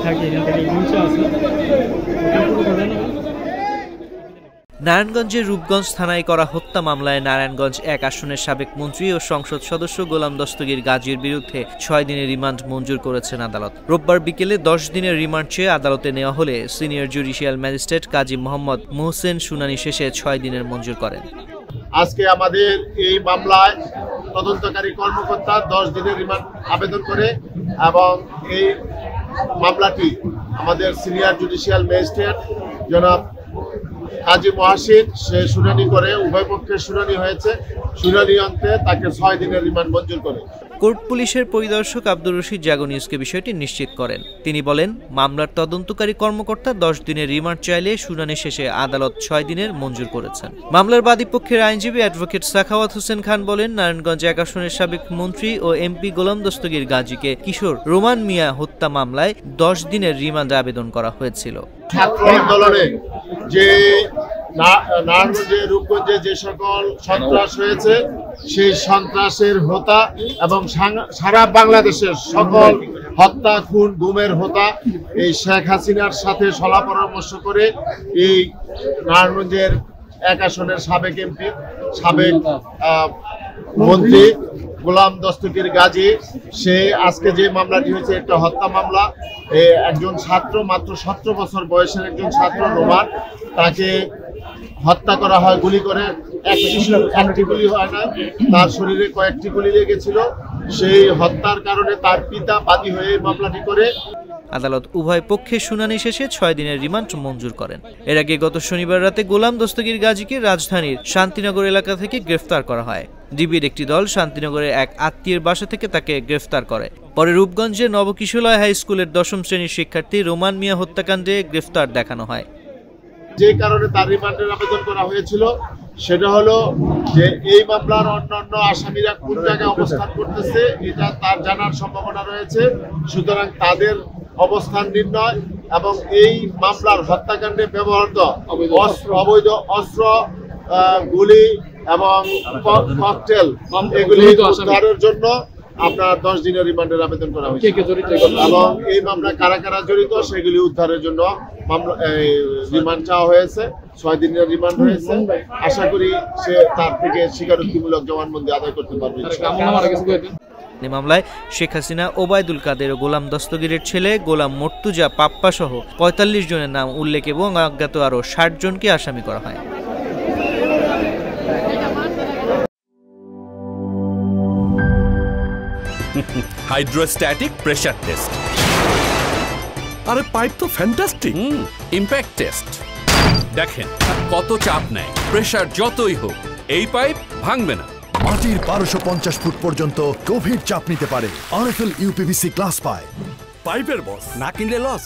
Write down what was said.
থাকি, এখান থেকে নিচে আছে। নারায়ণগঞ্জের রূপগঞ্জ থানায় করা হত্যা মামলায় নারায়ণগঞ্জ ১ আসনের সাবেক মন্ত্রী ও সংসদ সদস্য গোলাম দস্তগীর গাজীর বিরুদ্ধে ৬ দিনের রিমান্ড মঞ্জুর করেছেন আদালত। রোববার বিকেলে ১০ দিনের রিমান্ড চেয়ে আদালতে নেওয়া হলে senior judicial magistrate Kazi Mohammad মোহসেন শুনানি শেষে ৬ দিনের মঞ্জুর করেন। আজকে আমাদের এই মামলায় তদন্তকারী কর্মকর্তা ১০ দিনের রিমান্ড আবেদন করে এবং এই মামলাটি আমাদের সিনিয়র জুডিশিয়াল ম্যাজিস্ট্রেট জনাব কাজী মোহাসিন সে শুনানি করে, উভয় পক্ষের শুনানি হয়েছে। শুনানি অন্তে তাকে ৬ দিনের রিমান্ড মঞ্জুর করে। কোর্ট পুলিশের পরিদর্শক আব্দুর রশিদ জাগো নিউজকে বিষয়টি নিশ্চিত করেন। তিনি বলেন, মামলার তদন্তকারী কর্মকর্তা ১০ দিনের রিমান্ড চাইলে শুনানি শেষে আদালত ৬ দিনের মঞ্জুর করেছেন। মামলার বাদীপক্ষের আইনজীবী অ্যাডভোকেট সাখাওয়াত হোসেন খান বলেন, নারায়ণগঞ্জ ১ আসনের সাবেক মন্ত্রী ও এমপি গোলাম দস্তগীর গাজীকে কিশোর রোমান মিয়া হত্যা মামলায় ১০ দিনের রিমান্ড আবেদন করা হয়েছিল। ছাত্র আন্দোলনে যে নারায়ণগঞ্জে রূপগঞ্জে যে সকল সন্ত্রাস হয়েছে সেই সন্ত্রাসের হোতা এবং সারা বাংলাদেশের সকল হত্যা খুন গুমের হোতা এই শেখ হাসিনার সাথে সলা পরামর্শ করে এই নারায়ণগঞ্জের ১ আসনের সাবেক এমপি সাবেক মন্ত্রী গোলাম দস্তগীর গাজী সে আজকে যে মামলাটি হয়েছে একটা হত্যা মামলা। একজন ছাত্র, মাত্র ১৭ বছর বয়সের একজন ছাত্র রোমান, তাকে হত্যা করা হয় গুলি করে। একটি গুলি হয় না, তার শরীরে কয়েকটি গুলি লেগেছিল। সেই হত্যার কারণে তার পিতা বাদী হয়ে এই মামলাটি করে। আদালত উভয় পক্ষের শুনানি শেষে ৬ দিনের রিমান্ড মঞ্জুর করেন। এর আগে গত শনিবার রাতে গোলাম দস্তগীর গাজীকে রাজধানীর শান্তিনগর এলাকা থেকে গ্রেফতার করা হয়। ডিবির একটি দল শান্তিনগরের এক আত্মীয়ের বাসা থেকে তাকে গ্রেফতার করে। পরে রূপগঞ্জের নবকিশোরলয় হাই স্কুলের ১০ম শ্রেণীর শিক্ষার্থী রোমান মিয়া হত্যাকাণ্ডে গ্রেফতার দেখানো হয়। যে কারণে তার রিমান্ডের আবেদন করা হয়েছিল সেটা হলো যে এই মামলার অন্যান্য আসামিরা কোন জায়গায় অবস্থান করতেছে এটা তার জানার সম্ভাবনা রয়েছে। সুতরাং তাদের অবস্থান নির্ণয় এবং এই মামলার হত্যাকাণ্ডে ব্যবহৃত অবৈধ অস্ত্র, গুলি এবং ককটেল এগুলি উদ্ধারের জন্য আপনার ১০ দিনের রিমান্ডের আবেদন করা হয়েছে এবং এই মামলা কারা কারা জড়িত সেগুলি উদ্ধারের জন্য মামলা রিমান্ড চাওয়া হয়েছে। ৬ দিনের রিমান্ড হয়েছে। আশা করি সে তার থেকে স্বীকারোক্তিমূলক জবানবন্দি আদায় করতে পারবে। এই মামলায় শেখ হাসিনা, ওবায়দুল কাদের ও গোলাম দস্তগীরের ছেলে গোলাম মর্তুজা পাপ্পা সহ ৪৫ জনের নাম উল্লেখ এবং অজ্ঞাত আরও ৬০ জনকে আসামি করা হয়। Hydrostatic pressure test. আরে পাইপ তো ফ্যান্টাস্টিক। Impact test. দেখেন কত চাপ নেয়, প্রেসার যতই হোক এই পাইপ ভাঙবে না। মাটির ১২৫০ ফুট পর্যন্ত গভীর চাপ নিতে পারে আরএফএল ইউপিভিসি গ্লাস পাইপ। পাইপের বস না কিনলে লস।